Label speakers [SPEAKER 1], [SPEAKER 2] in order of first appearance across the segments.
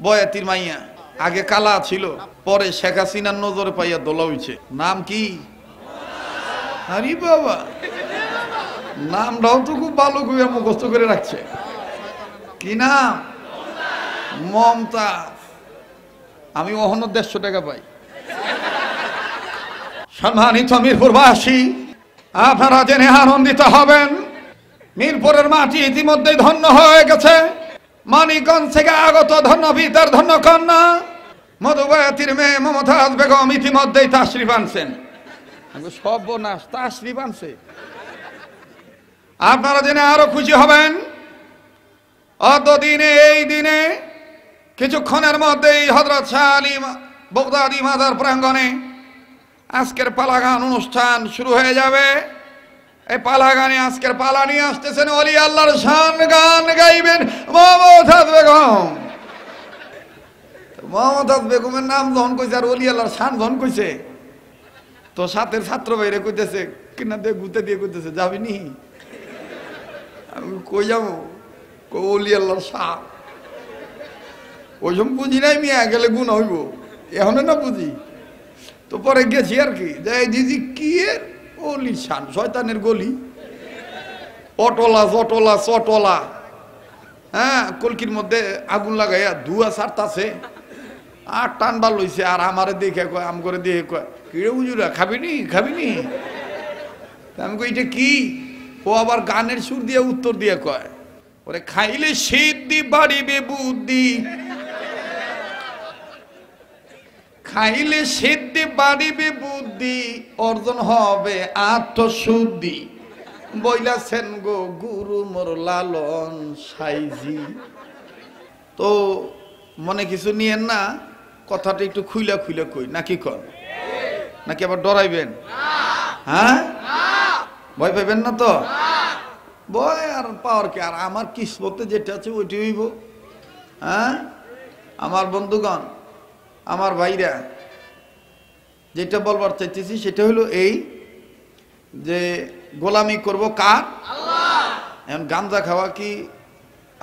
[SPEAKER 1] বয়াতির মাইয়া, আগে কালা ছিল, পরে শেখ হাসিনার নজরে পাইয়া দোলা হইছে। নাম কি? আরে বাবা, নামটাও তো খুব ভালো করে মুখস্থ করে রাখছে। কি নাম? মমতাজ। আমি অহনো 150 টাকা পাই। সম্মানিত মিরপুরবাসী, আপনারা জেনে আনন্দিত হবেন, মিরপুরের মাটি ইতিমধ্যে ধন্য হয়ে গেছে। মানিকগঞ্জ থেকে আগত ধন্য পিতার ধন্য কন্যা মধুবয়াতির মেয়ে মমতাজ বেগম ইতিমধ্যেই তাশরিফ আনছেন। সর্বনাশ, তাশরিফ আনছে। আপনারা জেনে আরো খুশি হবেন, অত দিনে এই দিনে কিছুক্ষণের মধ্যেই হযরত শাহ আলী বগদাদী মাজার প্রাঙ্গণে আজকের পালাগান অনুষ্ঠান শুরু হয়ে যাবে। এই পালাগানে আজকের পালা নিয়ে আসতেছেন ওলি আল্লাহর শান গান গাইবেন মমতাজ বেগম। মমতাজ বেগমের নাম যখন কইছে আর ওলি আল্লাহর শান যখন কইছে, তো সাথের ছাত্র ভাইরে কইতেছে কিনা দিয়ে গুতে দিয়ে কইতেছে যাবি নি? আমি কই যাবো? ওলি আল্লাহর শান ওই সময় বুঝি নাই, মিয়া গেলে গুণ হইব, এখন না বুঝি। তো পরে গেছি আর কি, যাই দিদি কি এর ওলি শান, শয়তানের গলি, অটলা চটলা চটলা, হ্যাঁ, কলকির মধ্যে আগুন লাগাইয়া ধুয়া ছাড়তাছে, আর টানবা লইছে। আর আমারে দেখে কয়, আম করে দেখে কয়, কিরে উজুরা খাবিনি খাবিনি? আমি কই এটা কি? ও আবার গানের সুর দিয়ে উত্তর দিয়ে কয়, ওরে খাইলে সিদ্ধি বাড়িবে বুদ্ধি, খাইলে সিদ্ধি বাড়িবে বুদ্ধি, অর্জন হবে আত্মশুদ্ধি, বইলাছেন গো গুরু মোর লালন সাইজি। তো মনে কিছু নিয়েন না, কথাটা একটু খুইলা খুইলা কই, নাকি কন? নাকি আবার ডরাইবেন? হ্যাঁ, ভয় পাইবেন না তো? ভয় আর পাওয়ার কি, আর আমার কিসমতে যেটা আছে ওইটি হইব। হ্যাঁ, আমার বন্ধুগণ, আমার ভাইরা, যেটা বলবার চাইতেছি সেটা হলো এই যে গোলামি করব কার? আল্লাহ। এখন গাঞ্জা খাওয়া কি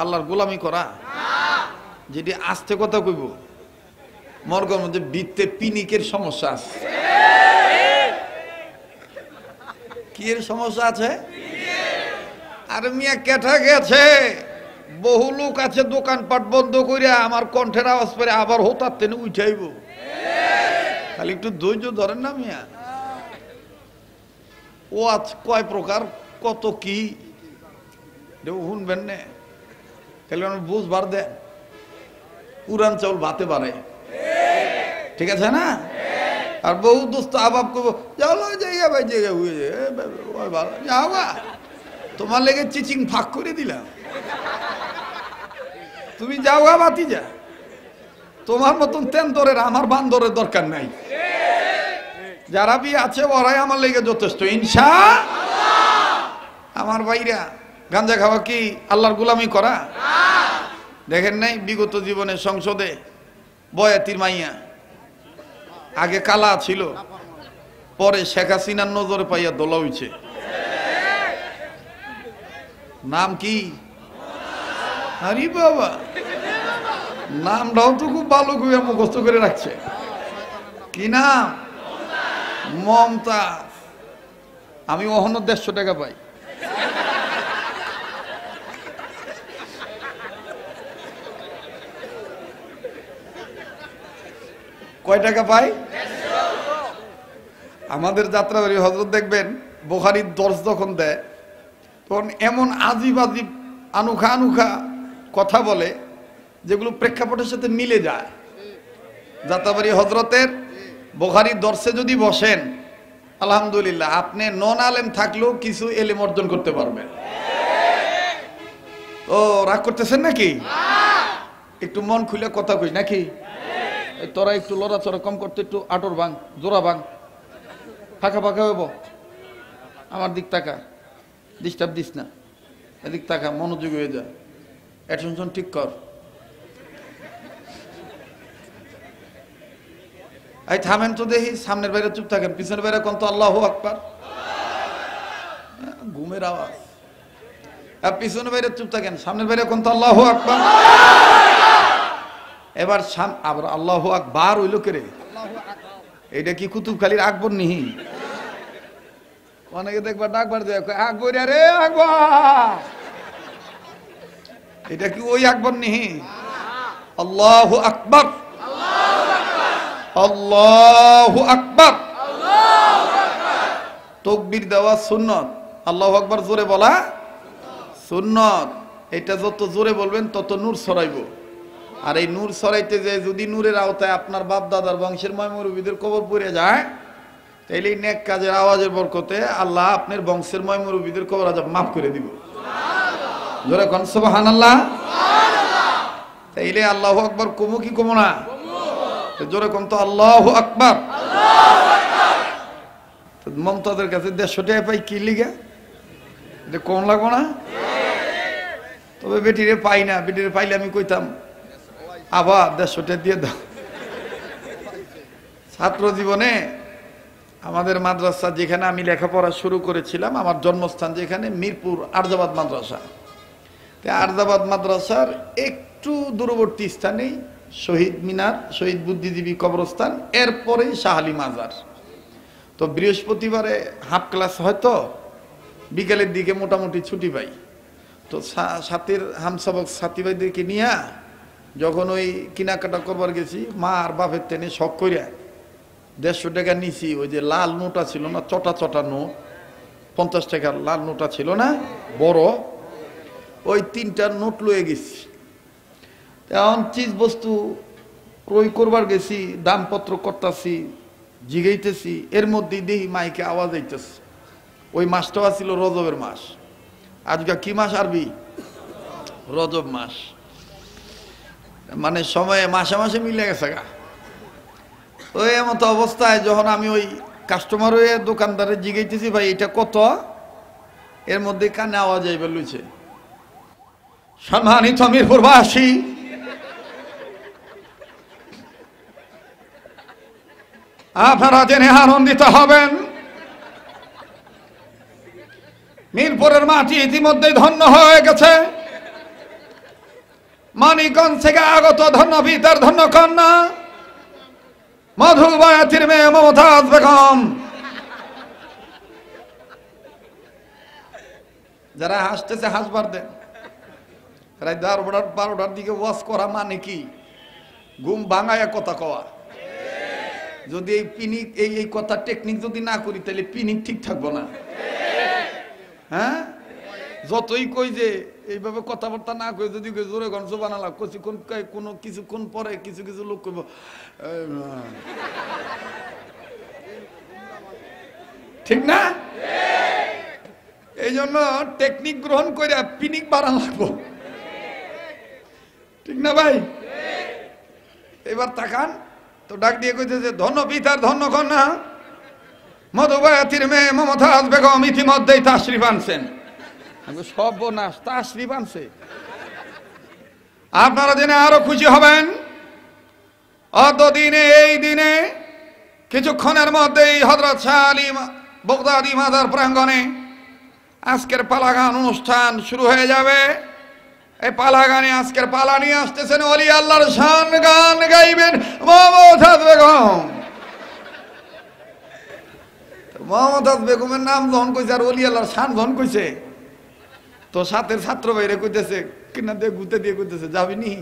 [SPEAKER 1] আল্লাহর গোলামি করা? যেটি আস্তে কথা কইব, মর্গের মধ্যে বিত্তে পিনিকের সমস্যা আছে। কি এর সমস্যা আছে? আর মিয়া কেঠা গেছে, বহু লোক আছে দোকানপাট বন্ধ করিয়া আমার কণ্ঠের আওয়াজ পরে আবার হোতার তেনে উঠাইব। খালি একটু ধৈর্য ধরেন না মিয়া। ও আজ কয় প্রকার, কত কি শুনবেন না, খালি বুঝবার দেন। পুরান চাউল ভাতে পারে, ঠিক আছে না? আর বহু দোস্ত আবাব করবো, যাও জায়গা ভাই জায়গা হয়ে যাও গা, তোমার লেগে চিচিং ফাঁক করে দিলাম, তুমি যাও গা বাতি যা। তোমার মতন তেন্দরের আমার বান্দরের দরকার নাই। যারা বি আছে ওরাই আমার লেগে যথেষ্ট ইনশাআল্লাহ। আমার ভাইরা, গাঞ্জা খাওয়া কি আল্লাহর গোলামি করা? দেখেন নাই বিগত জীবনে সংসদে বয়াতির মাইয়া, আগে কালা ছিল, পরে শেখ হাসিনার নজরে পাইয়া দোলা হইছে। নাম কি? আরে বাবা, নামটাও তো খুব ভালো করে মুখস্থ করে রাখছে। কি নাম? মমতাজ। আমি অহনো 150 টাকা পাই। কয় টাকা পাই? আমাদের যাত্রাবাড়ি হযরত দেখবেন বুখারীর দর্শ যখন দেয়, তখন এমন আজিব আজিব আনুখা আনুখা কথা বলে যেগুলো প্রেক্ষাপটের সাথে মিলে যায়। যাত্রাবাড়ি হযরতের বুখারীর দর্শে যদি বসেন, আলহামদুলিল্লাহ, আপনি নন আলেম থাকলেও কিছু এলেম অর্জন করতে পারবেন। ও রাগ করতেছেন নাকি? একটু মন খুলে কথা কই নাকি? তোরা একটু লড়াচড়া কম করতে, একটু আটর ভাঙ, জোড়া ভাঙ, ফাঁকা ফাঁকা হইব। আমার দিক তাকা, ডিস্টার্ব দিস না, এদিক তাকা, মনোযোগী হয়ে যা, অ্যাটেনশন ঠিক কর। এই থামেন তো দেখি, সামনের বাইরে চুপ থাকেন, পিছনের বাইরে কোন তো আল্লাহু আকবার, ঘুমের আওয়াজ। আর পিছনের বাইরে চুপ থাকেন, সামনের বাইরে কোন তো আল্লাহু আকবার। এবার আবার আল্লাহু আকবার হইল কেরে, এটা কি কুতুবখালীর আকবর নিহি? অনেকে দেখবা ডাকবার দেয় আকবর, আরে আকবর, এটা কি ওই আকবর নিহি? আল্লাহু আকবার, আল্লাহু আকবার। তাকবীর দেওয়া সুন্নত, আল্লাহু আকবার জোরে বলা সুন্নত। এটা যত জোরে বলবেন তত নূর ছড়াইব। আর এই নূর ছড়াইতে যে যদি নূরের আওতায় আপনার বাপ দাদার বংশের ময়মুরব্বিদের কবর পড়ে যায়, তাইলে এই নেক কাজের আওয়াজের বরকতে আল্লাহ আপনার বংশের ময়মুরব্বিদের কবর আযাব মাফ করে দিব। জোরে কোন সুবহানাল্লাহ। তাইলে আল্লাহু আকবার কমু কি কমু না? জোরে কোন তো আল্লাহু আকবার। মমতাদের কাছে 150 টাকা পাই কি লিগা? এটা কম লাগবো না? তবে বেটিরে পাই না, বেটিরে পাইলে আমি কইতাম আবার 150 টাকা দিয়ে দাও। ছাত্র জীবনে আমাদের মাদ্রাসা, যেখানে আমি লেখাপড়া শুরু করেছিলাম, আমার জন্মস্থান যেখানে মিরপুর আরজাবাদ মাদ্রাসা। আরজাবাদ মাদ্রাসার একটু দূরবর্তী স্থানেই শহীদ মিনার, শহীদ বুদ্ধিজীবী কবরস্থান, এরপরেই শাহ আলী মাজার। তো বৃহস্পতিবারে হাফ ক্লাস হয়তো বিকেলের দিকে মোটামুটি ছুটি পাই। তো সাথীর হামসাবক সাথী ভাইদেরকে নিয়ে যখন ওই কেনাকাটা করবার গেছি, মা আর বাপের টেনে শখ করিয়া 150 টাকা নিছি। ওই যে লাল নোটা ছিল না, চটা চটা নোট, 50 টাকার লাল নোটা ছিল না বড়, ওই 3টা নোট লয়ে গেছি। এখন চিজ বস্তু ক্রয় করবার গেছি, দামপত্র করতেছি, জিগাইতেছি, এর মধ্যেই দেখি মাইকে আওয়াজ আইতেছে। ওই মাসটাও ছিল রজবের মাস। আজকে কি মাস আরবি? রজব মাস। মানে সময়ে মাসে মাসে মিলে গেছে গা। ওই এমতো অবস্থায় যখন আমি ওই কাস্টমার হয়ে দোকানদারে জিগাইতেছি, ভাই এটা কত? এর মধ্যে কানে আওয়াজ আইবার লইছে, সম্মানিত মিরপুরবাসী, আপনারা জেনে আনন্দিত হবেন, মিরপুরের মাটি ইতিমধ্যে ধন্য হয়ে গেছে। মানিকগঞ্জ থেকে আগত ধন্য পিতার ধন্য কন্যা মধুবায়াতির মেয়ে মমতাজ বেগম। যারা হাসতেছে হাসবার দেন। রাত 12টার দিকে ওয়াজ করা মানে কি? ঘুম ভাঙায় কথা কওয়া। যদি এই পিনিক এই কথা টেকনিক যদি না করি তাহলে পিনিক ঠিক থাকবো না। হ্যাঁ, যতই কই যে এইভাবে কথাবার্তা না কই, যদি জোরে গঞ্জ বানালা কোনো কিছুক্ষণ পরে কিছু কিছু লোক কইব ঠিক না? এই জন্য টেকনিক গ্রহণ করে পিনিক বাড়ান লাগবো, ঠিক না ভাই? এবার তাকান তো, ডাক দিয়ে কইতেছে ধন্য পিতার ধন্য কন্যা মধুবায়াতির মেয়ে মমতাজ বেগম ইতিমধ্যেই তাশরিফ আনছেন। সর্বনাশ, তাশরিফ আনছে। আপনারা জেনে আরো খুশি হবেন, অত দিনে এই দিনে কিছুক্ষণের মধ্যেই হযরত শাহ আলী বগদাদী মাজার প্রাঙ্গণে আজকের পালাগান অনুষ্ঠান শুরু হয়ে যাবে। এই পালাগানে আজকের পালা নিয়ে আসতেছেন ওলি আল্লাহর শান গান গাইবেন মমতাজ বেগম। মমতাজ বেগমের নাম যখন কইছে আর ওলি আল্লাহর শান যখন কইছে, তো সাথের ছাত্র ভাইরে কইতেছে কিনা দিয়ে গুতে দিয়ে কইতেছে যাবি নি?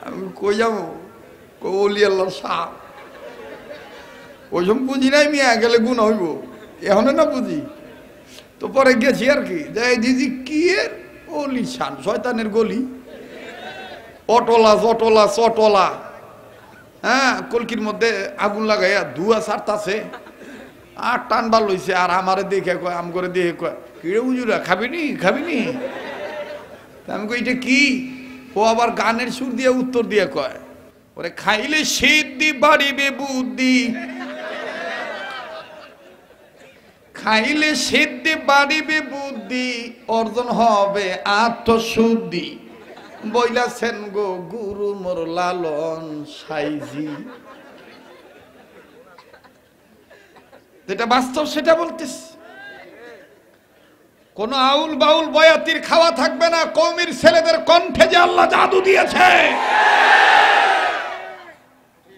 [SPEAKER 1] আমি কই যাবো? ওলি আল্লাহর শান। ওই সময় বুঝি নাই, মিয়া গেলে গুণ হইব, এখন না বুঝি। তো পরে গেছি আর কি, যাই দিদি কি এর ওলি শান, শয়তানের গলি, অটলা চটলা চটলা। হ্যাঁ, কলকির মধ্যে আগুন লাগাইয়া ধুয়া ছাড়তাছে, আর টানবার লইছে। আর আমারে দেখে কয়, আম করে দেখে কয়, কিরে উজুরা খাবিনি খাবিনি? আমি কই এটা কি? ও আবার গানের সুর দিয়ে উত্তর দিয়ে কয়, ওরে খাইলে সিদ্ধি বাড়িবে বুদ্ধি, খাইলে সিদ্ধি বাড়িবে বুদ্ধি, অর্জন হবে আত্মশুদ্ধি, বইলাছেন গো গুরু মোর লালন সাইজি। যেটা বাস্তব সেটা বলতেছি। কোন আউল বাউল বয়াতির খাওয়া থাকবে না। কওমির ছেলেদের কণ্ঠে যে আল্লাহ জাদু দিয়েছে,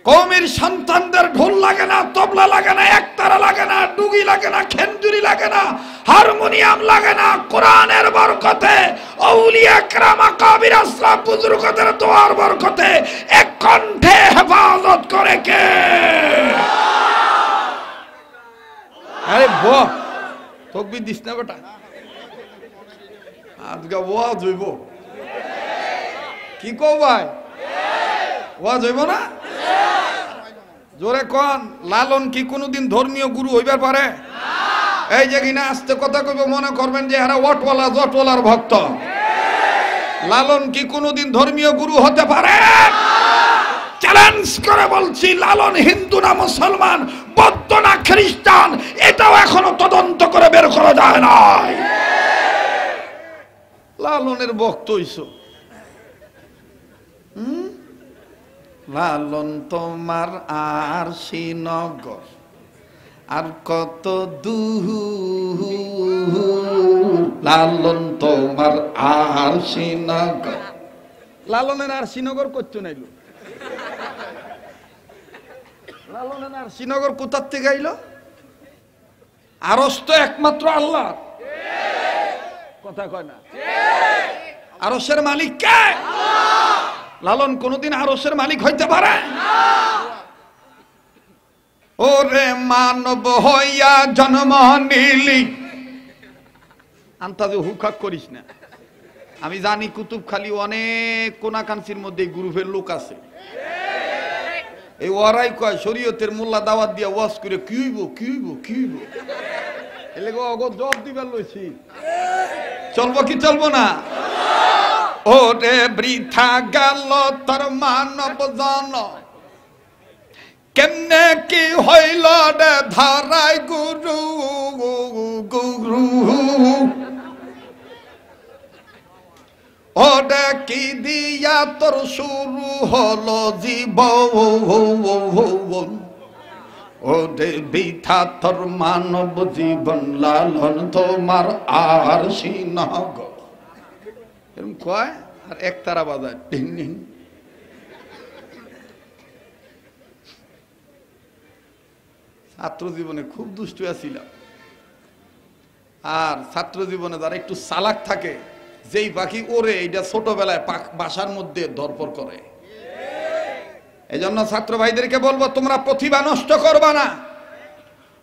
[SPEAKER 1] কওমির সন্তানদের ঢোল লাগে না, তবলা লাগে না, একতারা লাগে না, ডুগি লাগে না, খেঞ্জুরি লাগে না, হারমোনিয়াম লাগে না। কোরআনের বরকতে, আউলিয়া কেরাম আকাবির আসলাফ বুজুর্গদের দোয়ার বরকতে এক কণ্ঠে হেফাজত করে কে? আরে বাহ, তকবীর দিস না বেটা, আজকে ওয়াজ হইব। কি কও ভাই, ওয়াজ হইব না? জোরে কোন। লালন কি কোনোদিন ধর্মীয় গুরু হইবার পারে? এই যে কিনা আস্তে কথা কইব মনে করবেন যে এরা ওয়াটওয়ালা জটওয়ালার ভক্ত। লালন কি কোনোদিন ধর্মীয় গুরু হতে পারে? চ্যালেঞ্জ করে বলছি, লালন হিন্দু না মুসলমান, বৌদ্ধ না খ্রিস্টান, এটাও এখনো তদন্ত করে বের করা যায় না। লালনের ভক্ত হইছো। লালন তোমার আর শ্রীনগর আর কত দূর, লালন তোমার আর শ্রীনগর। লালনের আর শ্রীনগর করতে নাইল, লালনের আর শ্রীনগর কোথার থেকে আইল? আরশ তো একমাত্র আল্লাহ, কথা কয় না? আরশের মালিক কে? লালন কোনদিন আরশের মালিক হইতে পারে? ওরে মানব হইয়া জন্ম নিলি, আন্তাজে হুকাক করিস না। আমি জানি কুতুবখালী অনেক কোনাকাঞ্চির মধ্যে গ্রুপের লোক আছে, এই ওরাই কয় শরীয়তের মোল্লা দাওয়াত দিয়া ওয়াজ করে কি হইব কি হইব কি হইব, এলে অগত জবাব দিবার লইছি। চলবো কি চলবো না? ওরে বৃথা গেল তোর মানব জন, কেমনে কি হইল রে ধারাই গুরু গুরু। ওরে কি দিয়া তোর শুরু হলো জীবন, ওরে বৃথা তোর মানব জীবন, লালন তোমার আর শ্রীনগর। এরকম কয় আর একতারা বাজায় টিং টিং। ছাত্র জীবনে খুব দুষ্ট ছিলাম, আর ছাত্র জীবনে যারা একটু চালাক থাকে, যেই পাখি ওরে এইটা ছোটবেলায় বাসার মধ্যে ধরপড় করে। এই জন্য ছাত্র ভাইদেরকে বলবো, তোমরা প্রতিভা নষ্ট করবা না,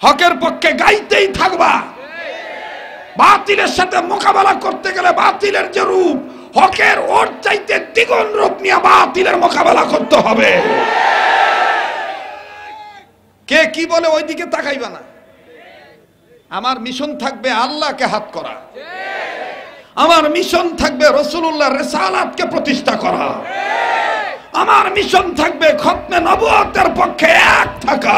[SPEAKER 1] হকের পক্ষে গাইতেই থাকবা। বাতিলের সাথে মোকাবেলা করতে গেলে বাতিলের যে রূপ, হকের ওর চাইতে দ্বিগুণ রূপ নিয়ে বাতিলের মোকাবেলা করতে হবে। কে কি বলে ওইদিকে তাকাইবা না। আমার মিশন থাকবে আল্লাহকে হাত করা, আমার মিশন থাকবে রাসূলুল্লাহর রিসালাতকে প্রতিষ্ঠা করা, আমার মিশন থাকবে খতমে নবুয়তের পক্ষে এক থাকা।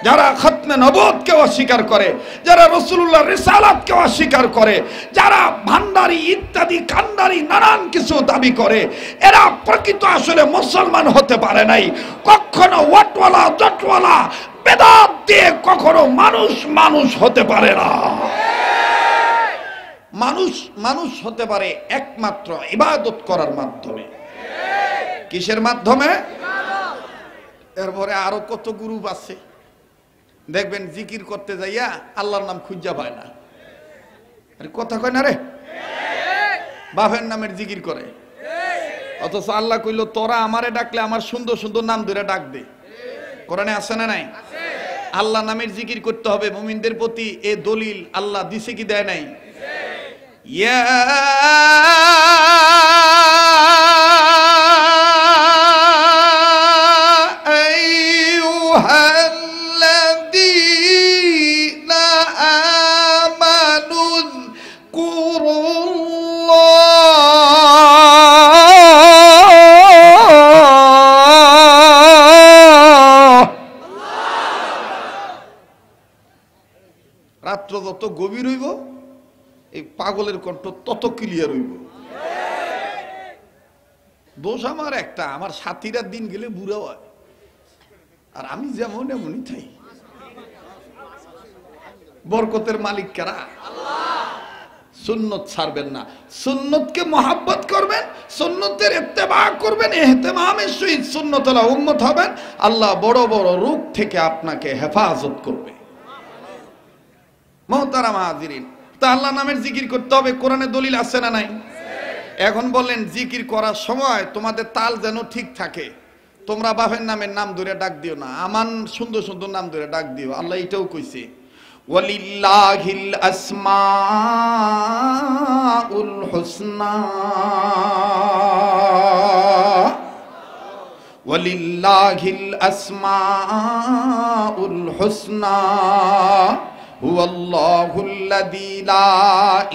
[SPEAKER 1] যারা খতমে নবুয়তকে অস্বীকার করে, যারা রাসূলুল্লাহর রিসালাতকে অস্বীকার করে, যারা ভান্ডারি ইত্যাদি কান্ডারি নানান কিছু দাবি করে, এরা প্রকৃত আসলে মুসলমান হতে পারে নাই। কখনো ওয়াটওয়ালা জটওয়ালা বেদাত দিয়ে কখনো মানুষ মানুষ হতে পারে না। মানুষ মানুষ হতে পারে একমাত্র ইবাদত করার মাধ্যমে। কিসের মাধ্যমে? এরপরে আরো কত গ্রুপ আছে, দেখবেন জিকির করতে যাইয়া আল্লাহর নাম খুঁজা পায় না। কথা কয় না রে, বাপের নামের জিকির করে, অথচ আল্লাহ কইল তোরা আমারে ডাকলে আমার সুন্দর সুন্দর নাম ধরে ডাক দে। কোরআনে আছে না নাই? আল্লাহ নামের জিকির করতে হবে মুমিনদের প্রতি, এ দলিল আল্লাহ দিছে কি দেয় নাই? ইয়া আইয়ুহাল্লাযীনা আমানু যকুরুল্লাহ। রাত্র যত গভীর হইব এই পাগলের কণ্ঠ তত ক্লিয়ার হইব। দোষ আমার একটা, আমার সাথীরা দিন গেলে বুড়া হয়, আর আমি যেমন এমনই থাই। বরকতের মালিক কারা? সুন্নত ছাড়বেন না, সুন্নতকে মহাব্বত করবেন, সুন্নতের ইত্তেবা করবেন, ইহতিমামের সহিত সুন্নতওয়ালা উম্মত হবেন। আল্লাহ বড় বড় রোগ থেকে আপনাকে হেফাজত করবে। মুহতারাম হাজিরিন, তা আল্লাহ নামের জিকির করতে হবে, কোরআনে দলিল আছে না নাই? এখন বলেন জিকির করার সময় তোমাদের তাল যেন ঠিক থাকে। তোমরা বাপের নামের নাম ধরে ডাক দিও না, আমান সুন্দর সুন্দর নাম ধরে ডাক দিও। আল্লাহ এটাও কইছে, ওয়ালিল্লাহিল আসমাউল হুসনা, ওয়ালিল্লাহিল আসমাউল হুসনা হুয়াল্লাহুল্লাযী লা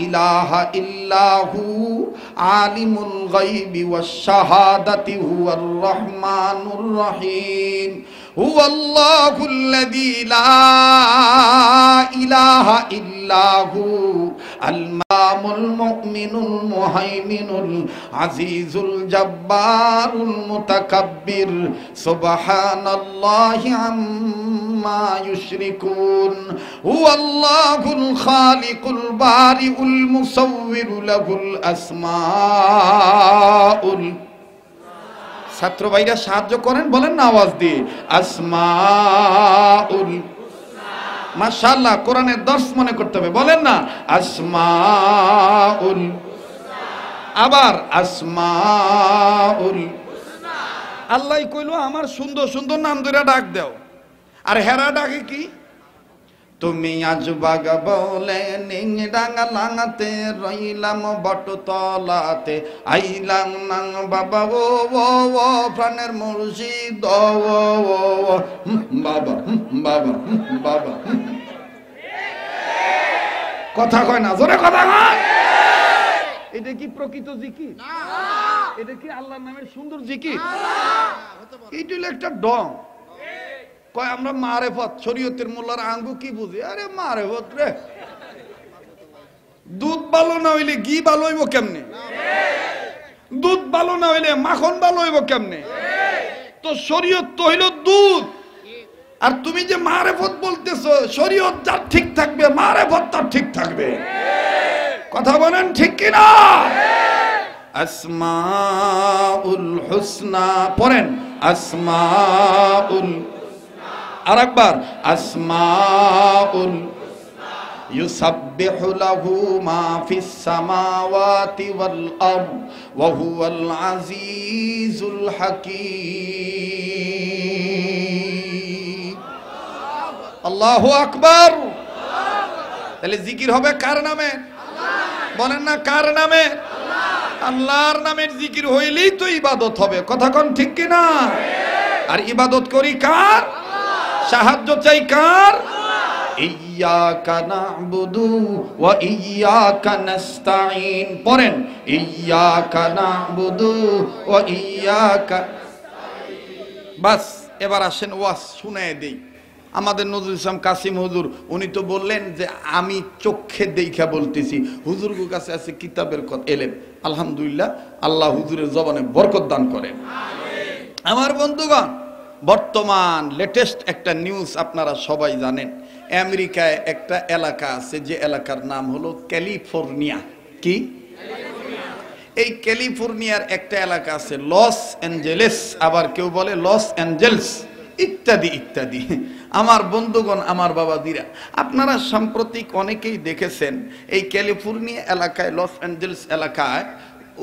[SPEAKER 1] ইলাহা ইল্লাহু আলিমুল গায়বি ওয়াশ শাহাদাতি হুয়ার রহমানুর রহিম। হুয়াল্লাহুল্লাযী লা ইলাহা ইল্লাহু আল মামুল মুমিনুল মুহাইমিনুল আজিজুল জব্বারুল মুতাকাব্বির সুবহানাল্লাহি আম্মা ইউশরিকুন। হুয়াল্লাহুল খালিকুল বারিউল মুসাউবিরু লাহুল আসমাউল। ছাত্র ভাইরা সাহায্য করেন, বলেন না আওয়াজ দিয়ে, আসমাউল। মাশাআল্লাহ, কোরআনের দর্শ মনে করতে হবে, বলেন না আসমাউল। আবার আসমাউল। আল্লাহ কইলো আমার সুন্দর সুন্দর নাম ধরে ডাক দাও, আর হেরা ডাকে কি? তুমি আজ বাগা বলে নিংডাঙ্গা লাঙাতে, রইলাম বটতলাতে, আইলাম নাং বাবা ও ও ও প্রাণের মুর্শিদ ও ও ও বাবা বাবা বাবা। কথা কয় না, জোরে কথা কয়। এটা কি প্রকৃত জিকির? এটা কি আল্লাহর নামের সুন্দর জিকির? এটা হলো একটা ডং। কয় আমরা মারেফত, শরীয়তের মোল্লার আঙ্গু কি বুঝি? আরে মারেফত রে, দুধ ভালো না হইলে ঘি ভালো হইব কেমনে? দুধ ভালো না হইলে মাখন ভালো হইব কেমনে? তো শরীয়ত তো হইল দুধ, আর তুমি যে মারেফত বলতেছো, শরীয়ত যার ঠিক থাকবে মারেফত তার ঠিক থাকবে। কথা বলেন ঠিক কিনা? আসমাউল হুসনা পড়েন, আসমাউল। আরেকবার আসমাউল। ইউসাব্বিহু লাহু মা ফিস সামাওয়াতি ওয়াল আরদ ওয়া হুয়াল আজিজুল হাকীম। আল্লাহু আকবার। তাহলে জিকির হবে কার নামে? বলেন না কার নামে? আল্লাহর নামের জিকির হইলেই তো ইবাদত হবে। কথা কোন ঠিক কিনা? আর ইবাদত করি কার? সাহায্য চাই কার? ইয়্যাকা না'বুদু ওয়া ইয়্যাকা নাস্তাঈন পড়েন, ইয়্যাকা না'বুদু ওয়া ইয়্যাকা নাস্তাঈন। বাস এবার আসেন ওয়াজ শুনায়ে দেই। আমাদের নজরুল ইসলাম কাসিম হুজুর উনি তো বললেন যে আমি চোখে দেখা বলতেছি, হুজুরের কাছে আছে কিতাবের এলেম। আলহামদুলিল্লাহ, আল্লাহ হুজুরের জবানে বরকত দান করেন। আমার বন্ধুগণ, বর্তমান লেটেস্ট একটা নিউজ আপনারা সবাই জানেন, আমেরিকায় একটা এলাকা আছে যে এলাকার নাম হলো ক্যালিফোর্নিয়া। কি? এই ক্যালিফোর্নিয়ার একটা এলাকা আছে লস অ্যাঞ্জেলেস, আবার কেউ বলে লস অ্যাঞ্জেলস, ইত্যাদি ইত্যাদি। আমার বন্ধুগণ, আমার বাবাদিরা, আপনারা সাম্প্রতিক অনেকেই দেখেছেন এই ক্যালিফোর্নিয়া এলাকায়, লস অ্যাঞ্জেলস এলাকায়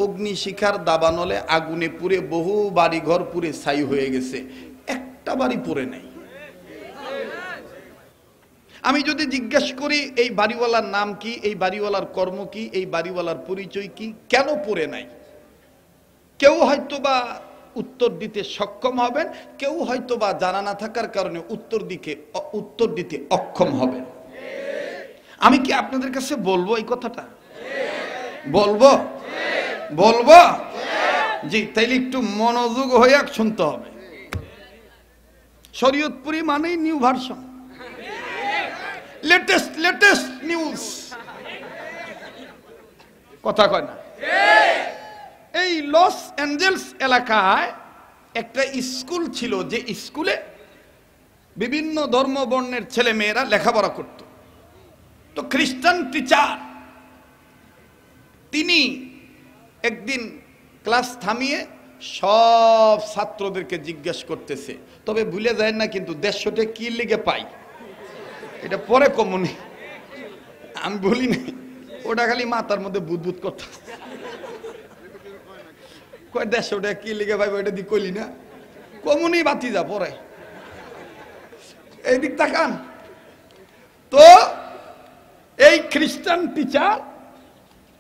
[SPEAKER 1] অগ্নিশিখার দাবানলে আগুনে পুড়ে বহু বাড়ি ঘর পুড়ে ছাই হয়ে গেছে, একটা বাড়ি পুড়ে নাই। আমি যদি জিজ্ঞেস করি এই বাড়িওয়ালার নাম কি, এই বাড়িওয়ালার কর্ম কি, এই বাড়িওয়ালার পরিচয় কি, কেন পুড়ে নাই, কেউ হয়তো বা উত্তর দিতে সক্ষম হবেন, কেউ হয়তো বা জানা না থাকার কারণে উত্তর দিতে অক্ষম হবেন। আমি কি আপনাদের কাছে বলবো এই কথাটা? বলবো বলবো জি, তাইলে একটু মনোযোগ হয়ে শুনতে হবে। শরীয়তপুরি মানেই নিউ ভার্সন, লেটেস্ট নিউজ। কথা কয় না? এই লস অ্যাঞ্জেলস এলাকায় একটা স্কুল ছিল, যে স্কুলে বিভিন্ন ধর্ম বর্ণের ছেলে মেয়েরা লেখাপড়া করত। তো খ্রিস্টান টিচার তিনি একদিন ক্লাস থামিয়ে সব ছাত্রদেরকে জিজ্ঞেস করতেছে, তবে ভুলে যায় না কিন্তু 150 টাকা কি লেগে পাই, এটা পরে কমনি, আমি বলি না, ওটা খালি মাথার মধ্যে বুদবুদ করতে কয় 150 টাকা কি লেগে পাই, ওইটা দিয়ে কইলি না, কমনি বাতি যা পরে এই দিক তাকান। তো এই খ্রিস্টান টিচার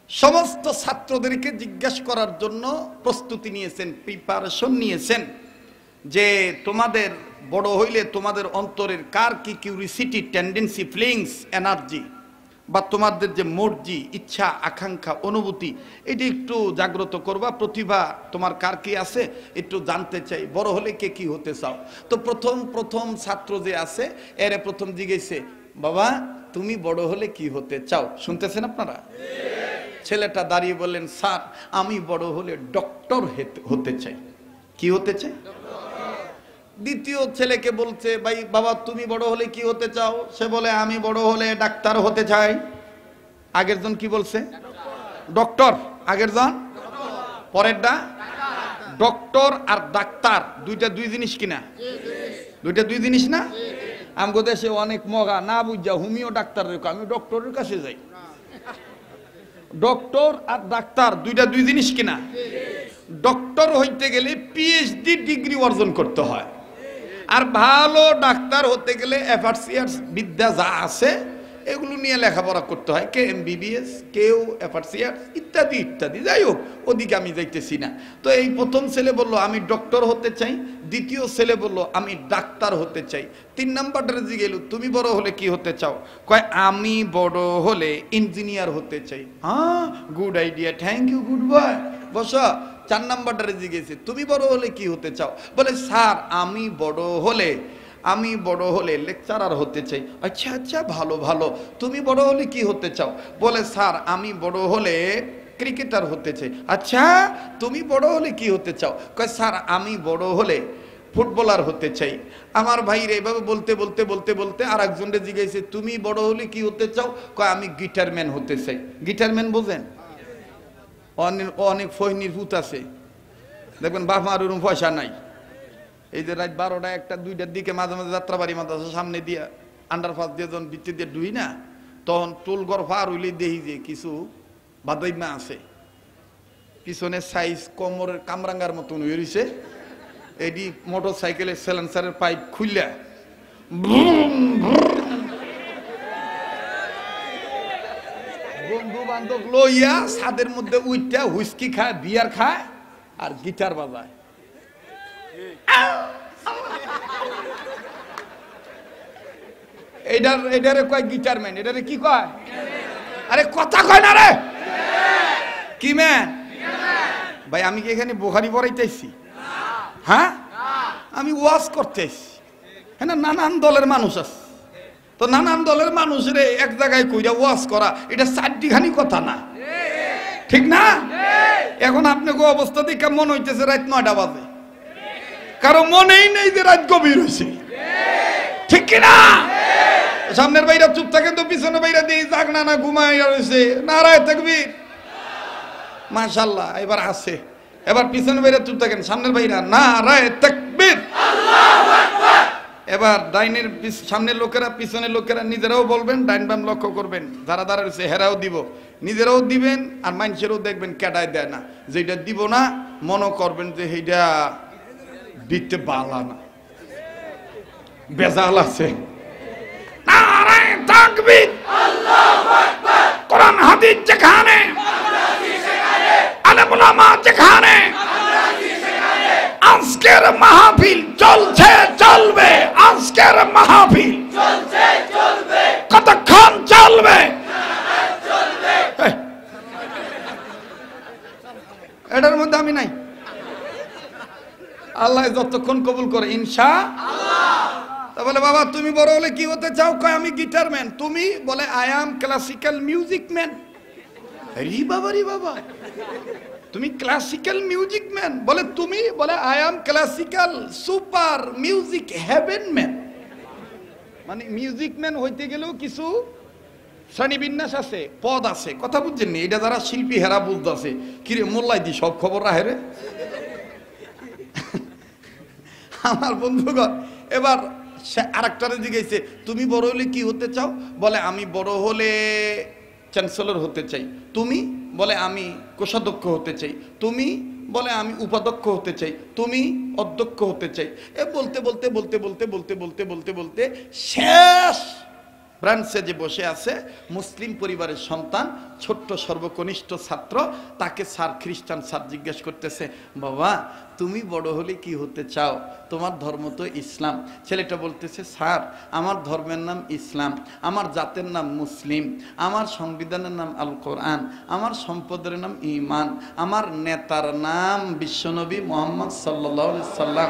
[SPEAKER 1] সমস্ত ছাত্রদেরকে জিজ্ঞাসা করার জন্য প্রস্তুতি নিয়েছেন, প্রিপারেশন নিয়েছেন, যে তোমাদের বড় হইলে তোমাদের অন্তরের কার কি কিউরিসিটি, টেন্ডেন্সি, ফিলিংস, এনার্জি বা তোমাদের যে মর্জি, ইচ্ছা, আকাঙ্ক্ষা, অনুভূতি, এটি একটু জাগ্রত করবা, প্রতিভা তোমার কার কি আছে একটু জানতে চাই, বড় হলে কে কি হতে চাও। তো প্রথম ছাত্র যে আছে এরে প্রথম জিজ্ঞেসে, বাবা তুমি বড় হলে কি হতে চাও? শুনতেছেন আপনারা? ছেলেটা দাঁড়িয়ে বললেন, স্যার আমি বড় হলে ডক্টর হতে চাই। কি হতে চাই? দ্বিতীয় ছেলেকে বলছে, ভাই বাবা তুমি বড় হলে কি হতে চাও? সে বলে আমি বড় হলে ডাক্তার হতে চাই। আগের জন কি বলছে? ডক্টর। আগের জন পরেরটা ডক্টর আর ডাক্তার দুইটা দুই জিনিস কিনা? দুইটা দুই জিনিস না? আমগো দেশে অনেক মগা না বুঝা হুমিও ডাক্তার, আমি ডক্টরের কাছে যাই। ডক্টর আর ডাক্তার দুইটা দুই জিনিস কিনা? ডক্টর হইতে গেলে পিএইচডি ডিগ্রি অর্জন করতে হয়, আর ভালো ডাক্তার হতে গেলে এফআরসিআরস বিদ্যা যা আছে এগুলো নিয়ে লেখাপড়া করতে হয়, কে এমবিবিএস, কেউ এফআরসিআরস ইত্যাদি ইত্যাদি। যাই হোক, ওদিকে আমি যাইতেছি না। তো এই প্রথম ছেলে বলল আমি ডক্টর হতে চাই, দ্বিতীয় ছেলে বলল আমি ডাক্তার হতে চাই, 3 নাম্বারটা জিজ্ঞেস, তুমি বড় হলে কি হতে চাও? কয় আমি বড় হলে ইঞ্জিনিয়ার হতে চাই। হ্যাঁ, good idea, thank you, good boy, বসো। 4 নাম্বারটা জিজ্ঞেসে, তুমি বড় হলে কি হতে চাও? বলে স্যার আমি বড় হলে লেকচারার হতে চাই। আচ্ছা আচ্ছা, ভালো ভালো। তুমি বড় হলে কি হতে চাও? বলে স্যার আমি বড় হলে ক্রিকেটার হতে চাই। আচ্ছা, তুমি বড় হলে কি হতে চাও? কয় স্যার আমি বড় হলে ফুটবলার হতে চাই। আমার ভাইরে এভাবে বলতে বলতে বলতে বলতে আর একজনকে জিজ্ঞেসে, তুমি বড় হলে কি হতে চাও? কয় আমি গিটারম্যান হতে চাই। গিটারম্যান বোঝেন? অনেক ফহিনীর ভূত আছে, দেখবেন বাপ মার ওরকম পয়সা নাই, এই যে রাত 12টা 1টা 2টার দিকে মাঝে মাঝে যাত্রাবাড়ি মাদ্রাসার সামনে দিয়ে আন্ডারপাস দিয়ে যখন ভিত্তি দিয়ে ডুই না, তখন টোলঘর পার হইলে দেখি যে কিছু বাদাইমা আছে, পিছনে সাইজ কোমরের কামরাঙ্গার মতন হয়ে রয়েছে, এটি মোটর সাইকেলের সাইলেন্সারের পাইপ খুললা বন্ধু বান্ধব লইয়া ছাদের মধ্যে উইটা হুইস্কি খায়, বিয়ার খায় আর গিটার বাজায়। এটারে কয় গিটারম্যান। এটারে কি কয়? আরে কথা কয় না রে, কি ম্যান? ভাই আমি কি এখানে বুখারি পড়াইতেছি? হ্যাঁ, আমি ওয়াজ করতেছি। হ্যাঁ, নানান দলের মানুষ আছে, তো নানান দলের মানুষের এক জায়গায় কইরা ওয়াজ করা এটা 4টিখানি কথা না, ঠিক না? এখন আপনাকে অবস্থা দেখে মনে হইতেছে রাত 9টা বাজে, কারো মনেই নেই যে রাত গভীর হয়েছে, ঠিক কিনা? সামনের বাইরা চুপ থাকে তো পিছনে বাইরা দিয়ে যাক না না ঘুমাই রয়েছে, নারায় তাকবীর, মাশাআল্লাহ। এবার আছে, এবার পিছনে বাইরা চুপ থাকেন, সামনের বাইরা নারায় তাকবীর, আল্লাহু আকবার। এবার ডাইনের সামনের লোকেরা পিছনের লোকেরা নিজেরাও বলবেন, ডাইন বাম লক্ষ্য করবেন, যারা দাঁড়া রয়েছে হেরাও দিব, নিজেরাও দিবেন, আর মানুষেরও দেখবেন কেটায় দেয় না, যেটা দিব না মনে করবেন যে সেইটা দিতে বালা না, বেজাল আছে। নারায়ে তাকবীর, আল্লাহু আকবার। কোরআন হাদিস যেখানে, আলেম উলামা যেখানে, আজকের মাহফিল চলছে চলবে, আজকের মাহফিল চলছে চলবে, কতক্ষণ চলবে? এটার মধ্যে আমি নাই, আল্লাহ যতক্ষণ কবুল করে ইনশাআল্লাহ। তা বলে বাবা তুমি বড় হলে কি হতে চাও? কয় আমি গিটার ম্যান। তুমি? বলে I am classical music man. রি বাবা রি বাবা, তুমি ক্লাসিক্যাল মিউজিক ম্যান? বলে তুমি? বলে I am classical super music heaven man. মানে মিউজিক ম্যান হইতে গেলেও কিছু শ্রেণীবিন্যাস আছে, পদ আছে, কথা বুঝছেন নি? এটা যারা শিল্পী হেরা বুঝতেছে কিরে মোল্লাই দি সব খবর রাহে রে। আমার বন্ধুগণ, এবার সে আরেকটারে জিজ্ঞেসে তুমি বড় হলে কি হতে চাও? বলে আমি বড় হলে চ্যান্সেলর হতে চাই। তুমি? বলে আমি কোষাধ্যক্ষ হতে চাই। তুমি? বলে আমি উপাধ্যক্ষ হতে চাই। তুমি? অধ্যক্ষ হতে চাই। এ বলতে বলতে বলতে বলতে বলতে বলতে বলতে বলতে শেষ ব্রাঞ্চে যে বসে আছে মুসলিম পরিবারের সন্তান, ছোট্ট সর্বকনিষ্ঠ ছাত্র, তাকে স্যার, খ্রিস্টান স্যার জিজ্ঞেস করতেছে, বাবা তুমি বড় হলে কি হতে চাও? তোমার ধর্ম তো ইসলাম। ছেলেটা বলতেছে, স্যার আমার ধর্মের নাম ইসলাম, আমার জাতের নাম মুসলিম, আমার সংবিধানের নাম আল কোরআন, আমার সম্পদের নাম ঈমান, আমার নেতার নাম বিশ্বনবী মুহাম্মদ সাল্লাল্লাহু আলাইহি সাল্লাম।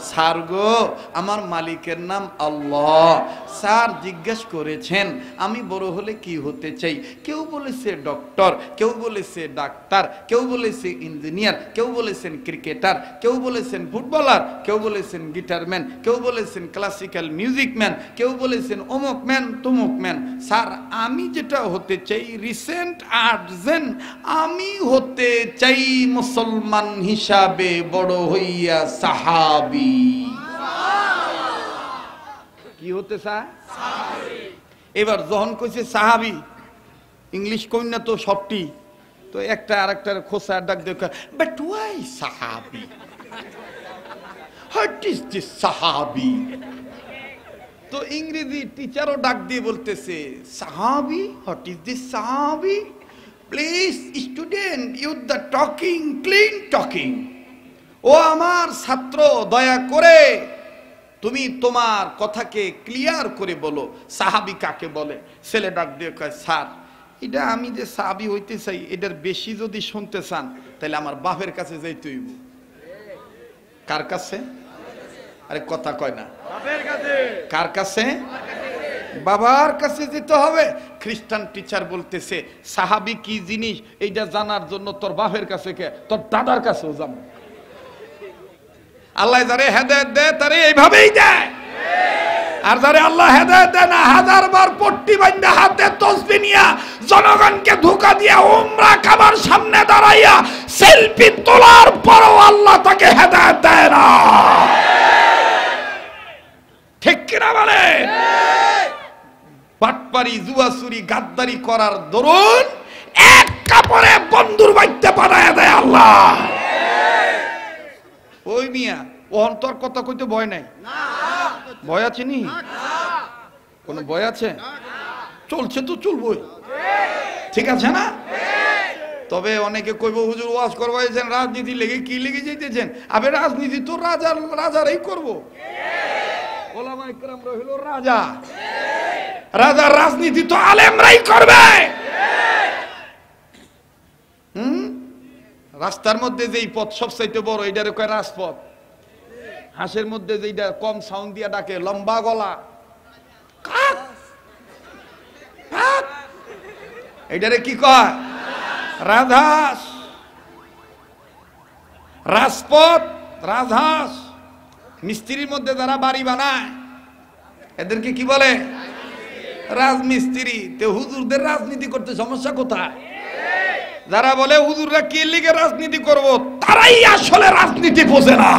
[SPEAKER 1] স্যার গো, আমার মালিকের নাম আল্লাহ। স্যার জিজ্ঞেস করেছেন আমি বড় হলে কি হতে চাই। কেউ বলেছে ডক্টর, কেউ বলেছে ডাক্তার, কেউ বলেছে ইঞ্জিনিয়ার, কেউ বলেছেন ক্রিকেটার, কেউ বলেছেন ফুটবলার, কেউ বলেছেন গিটারম্যান, কেউ বলেছেন ক্লাসিক্যাল মিউজিক ম্যান, কেউ বলেছেন অমুক ম্যান তমুক ম্যান। স্যার আমি যেটা হতে চাই রিসেন্ট আর্টজেন, আমি হতে চাই মুসলমান হিসাবে বড় হইয়া সাহাবী। কি হতে চায়? এবার যখন কইছে সাহাবী, ইংলিশ কই না তো সবটি, তো একটা আরেকটার খোসা ডাক দেখে, বাট ওয়াই সাহাবী? হোয়াট ইজ দিস সাহাবী? তো ইংরেজি টিচারও ডাক দিয়ে বলতেছে, সাহাবী, হোয়াট ইজ দিস সাহাবী? Please student, you the talking clean talking. ও আমার ছাত্র, দয়া করে তুমি তোমার কথাকে ক্লিয়ার করে বলো, সাহাবী কাকে বলে? ছেলে ডাক দিয়ে কয়, স্যার এটা আমি যে সাহাবী হইতে চাই এটার বেশি যদি শুনতে চান তাহলে আমার বাপের কাছে যাইতে হইব। কার কাছে? আরে কথা কয় না, কার কাছে? বাবার কাছে যেতে হবে। খ্রিস্টান টিচার বলতেছে, সাহাবী কি জিনিস এইটা জানার জন্য তোর বাপের কাছে কে, তোর দাদার কাছেও যাবো। আল্লাহ যারে হেদায়েত দেয় তারে এইভাবেই দেয়, আর যারে আল্লাহ হেদায়েত দেয় না, হাজার বার পট্টি বান্ধা হাতে তসবিহ নিয়া জনগণকে ধোঁকা দিয়া উমরা খাবার সামনে দাঁড়াইয়া সেলফি তোলার পরও আল্লাহ তাকে হেদায়েত দেয় না। ঠিক কিনা বলেন? বাটপারি, জুয়াচুরি, গাদ্দারি করার দরুন এক কাপড়ে বন্ধুর বাইতে বানায়া দেয় আল্লাহ। ওই মিয়া ও অন্তর কথা কইতে ভয় নাই? ভয় আছে নি? কোন ভয় আছে? চলছে তো চলবই, ঠিক আছে না? তবে অনেকে কইব হুজুর ওয়াজ করবাইছেন রাজনীতি লেগে, কি লেগে যাইতেছেন? আবে রাজনীতি তো রাজারাই করব। ওলামা ইকরামরা হলো রাজা, রাজার রাজনীতি তো আলেমরাই করবে। রাস্তার মধ্যে যেই পথ সবচাইতে বড় এটারে কয় রাজপথ। হাঁসের মধ্যে যেটা কম সাউন্ড দিয়া ডাকে লম্বা গলা, এটারে কি কয়? রাজহাঁস। রাজপথ, রাজহাঁস। মিস্ত্রির মধ্যে যারা বাড়ি বানায় এদেরকে কি বলে? রাজমিস্ত্রি। তে হুজুরদের রাজনীতি করতে সমস্যা কোথায়? যারা বলে হুজুররা কি লিগে রাজনীতি করব, তারাই আসলে রাজনীতি বোঝে না।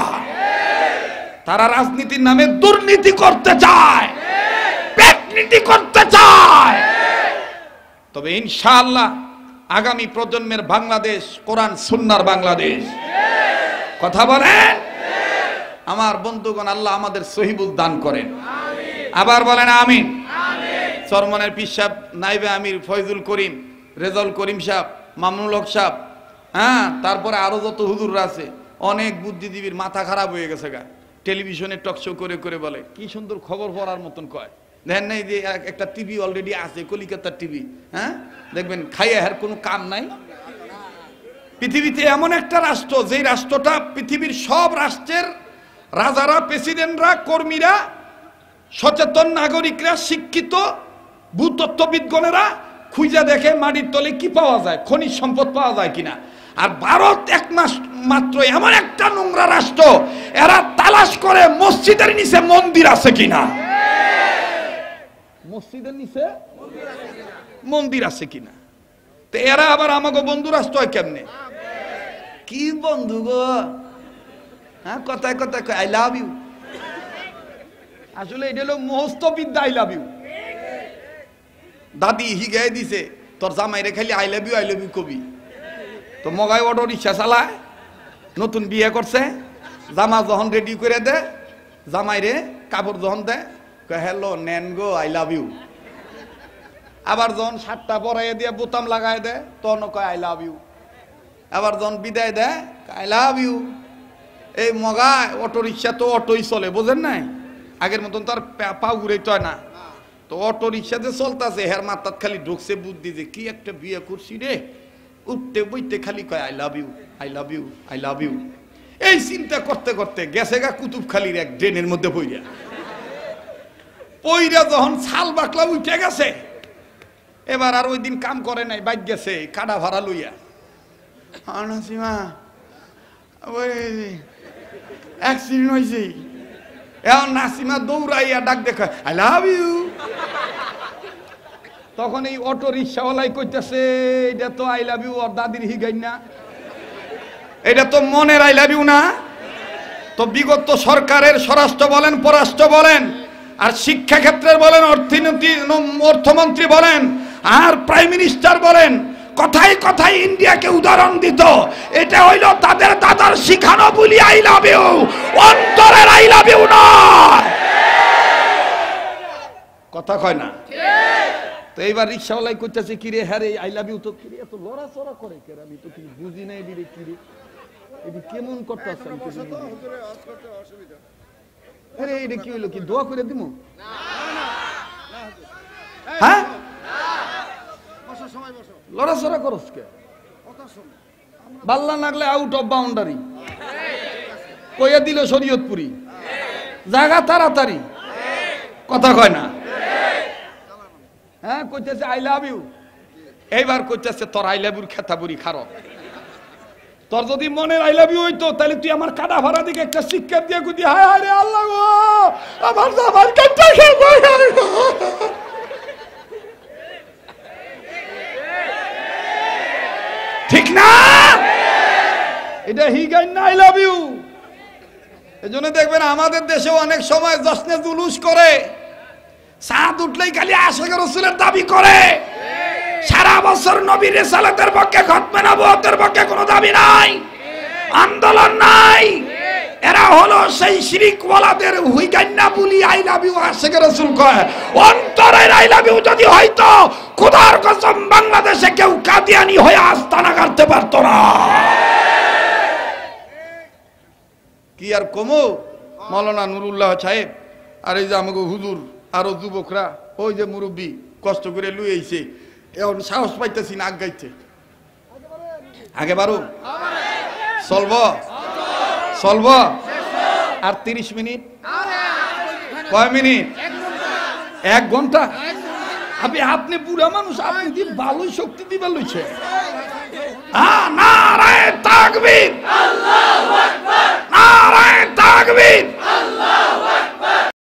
[SPEAKER 1] তারা রাজনীতির নামে দুর্নীতি করতে চায়, পেটনীতি করতে চায়। তবে ইনশাআল্লাহ আগামী প্রজন্মের বাংলাদেশ কোরআন সুন্নাহর বাংলাদেশ। কথা বলেন? আমার বন্ধুগণ, আল্লাহ আমাদের সহিবুল দান করেন, আবার বলেন আমিন। চরমনের পীর সাহেব, নাইবে আমির ফয়জুল করিম, রেজাউল করিম সাহেব, মামুনুল হক সাহেব, হ্যাঁ, তারপরে আরো যত হুজুররা আছে, অনেক বুদ্ধিজীবীর মাথা খারাপ হয়ে গেছে গা। টেলিভিশনে টক শো করে করে বলে কি সুন্দর খবর পড়ার মতন কয়। দেখেন নাই যে একটা টিভি অলরেডি আছে, কলিকাতার টিভি, হ্যাঁ, দেখবেন খাইয়া এর কোনো কাম নাই। পৃথিবীতে এমন একটা রাষ্ট্র, যেই রাষ্ট্রটা পৃথিবীর সব রাষ্ট্রের রাজারা, প্রেসিডেন্টরা, কর্মীরা, সচেতন নাগরিকরা, শিক্ষিত ভূতত্ত্ববিদগণেরা খুঁজে দেখে মাটির তলে কি পাওয়া যায়, খনিজ সম্পদ পাওয়া যায় কিনা। আর ভারত একমাত্র এমন একটা নোংরা রাষ্ট্র, এরা তালাশ করে মসজিদের নিচে মন্দির আছে কিনা। মসজিদের নিচে মন্দির আছে কিনা। তো এরা আবার আমাকে বন্ধু রাষ্ট্র হয় কেমনে? কি বন্ধু গো, হ্যাঁ কথায় কথায় আই লাভ ইউ। আসলে এটা হলো মহস্ত বিদ্যা, আই লাভ ইউ। দাদি হিগাই দিছে তোর জামাইরে খালি আই লাভ ইউ কবি। তো মগাই অটো রিক্সা চালায়, নতুন বিয়ে করছে, জামা যখন রেডি করে দে, জামাইরে কাপড় যখন দেয় হ্যালো নেন গো আই লাভ ইউ। আবার যখন শার্টটা পরাইয়া দিয়ে বোতাম লাগাই দেয় তখন কয় আই লাভ ইউ। আবার যখন বিদায় দেয় আই লাভ ইউ। এই মগায় অটো রিক্সা তো অটোই চলে, বোঝেন নাই? আগের মতন তো আর পাও ঘুরাইতে হয় না। তো অটো রিক্সা যে চলতেছে হের মাথাত খালি ঢুকছে বুদ্ধি যে কি একটা বিয়ে করছি রে, উঠতে বইতে খালি কয় I love you, I love you, I love you. এই চিন্তা করতে করতে গেছে গা কুতুবখালীর এক ড্রেনের মধ্যে পইরা। যখন ছাল বাকলা উঠে গেছে, এবার আর ওই দিন কাম করে নাই, বাইক গেছে কাটা ভাড়া লইয়া। নাসিমা ওই অ্যাক্সিডেন্ট হয়েছে। এখন নাসিমা দৌড়াইয়া ডাক দেখা আই লাভ ইউ। তখন এই অটো রিক্সাওয়ালাই কইতেছে এটা তো আই লাভ ইউ ওর দাদির হিগাই না, এটা তো মনের আই লাভ ইউ না। তো বিগত সরকারের স্বরাষ্ট্র বলেন, পররাষ্ট্র বলেন, আর শিক্ষা ক্ষেত্রের বলেন, অর্থমন্ত্রী বলেন, আর প্রাইম মিনিস্টার বলেন, কথায় কথায় ইন্ডিয়াকে উদাহরণ দিত। এটা হইল তাদের দাদার শিখানো বলি আই লাভ ইউ, অন্তরের আই লাভ ইউ নয়। কথা কয় না? তো এইবার রিক্সাওয়ালাই করতেছে কিরে হ্যাঁ রে আই লাভ ইউ তো কিরে এত লড়াচড়া করে কে, আমি তো কিছু বুঝি নাই দিলে কিরে এটি কেমন করতেছে। আরে এটা কি হইলো, কি দোয়া করে দিব? হ্যাঁ লড়াচড়া করস কে? বাল্লা লাগলে আউট অফ বাউন্ডারি কইয়া দিল শরীয়তপুরি, জায়গা তাড়াতাড়ি। কথা কয় না? হ্যাঁ কইতেছে আই লাভ ইউ। এইবার কইতেছে তোর আই লাভ ইউর খেতাবুরি খারাপ। তোর যদি মনের আই লাভ ইউ হইতো তাহলে তুই আমার কাটা ভাড়া দিকে একটা শিক্ষা দিয়ে কুদি হায় হায় রে আল্লাহ গো আমার জামার কাটা খেয়ে ঠিক না? এটা হিগাই না আই লাভ ইউ। এজন্য দেখবেন আমাদের দেশেও অনেক সময় জশ্নে জুলুস করে, সাদ উঠলেই খালি আশিক রাসূলের দাবি করে, সারা বছর নবীর রিসালাতের পক্ষে, খতমে নবুয়তের পক্ষে কোনো দাবি নাই, আন্দোলন নাই। এরা হলো সেই শিরিক ওয়ালাদের হুইগান্না বলি আই লাভ ইউ আশিক রাসূল কয়। অন্তরের আই লাভ ইউ যদি হয়তো খোদার কসম বাংলাদেশে কেউ কাদিয়ানি হয়ে আস্তানা গাড়তে পারতো না। কি আর কমো মাওলানা নুরুল্লাহ সাহেব আর এই যে আমাকে হুজুর আরো যুবকরা ওই যে মুরব্বী কষ্ট করে লুই আইছে, এখন সাহস পাইতেছি না আগাইছে। আগে বারো চলব চলব আর 30 মিনিট, কয় মিনিট? 1 ঘন্টা। আপনি বুড়া মানুষ, আপনি দি ভালোই শক্তি দিবার লইছে। নারায়ে তাকবীর, আল্লাহু আকবার, নারায়ে তাকবীর।